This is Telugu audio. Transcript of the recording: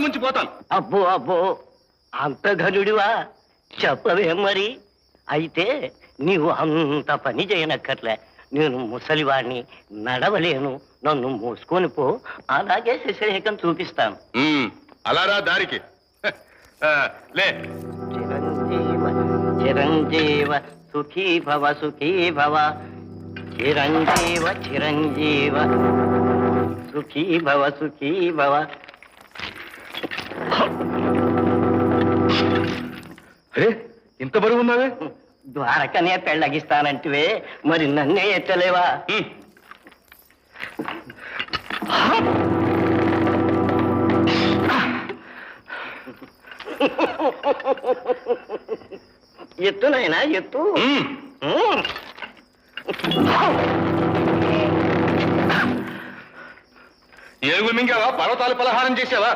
నుంచి పోతాను. అబ్బో అబ్బో, అంత ఘనుడివా? చెప్పవేం మరి. అయితే నీవు అంత పని చేయనక్కర్లే. నేను ముసలివాడిని, నడవలేను, నన్ను మోసుకొని పో. అలాగే శశరేఖం చూపిస్తాను. అలారా దారికి. లే. చిరంజీవ చిరంజీవ సుఖీ భవ సుఖీ భవ. చిరంజీవ చిరంజీవ సుఖీ భవ సుఖీ భవ. అరే, ఇంత బరువు ఉన్నావే? ద్వారకనే పెళ్ళగిస్తానంటివే, మరి నన్నే ఎత్తలేవా? ఎత్తునైనా ఎత్తు. ఏనుగులు మింగావా? పర్వతాలు పలహారం చేసావా?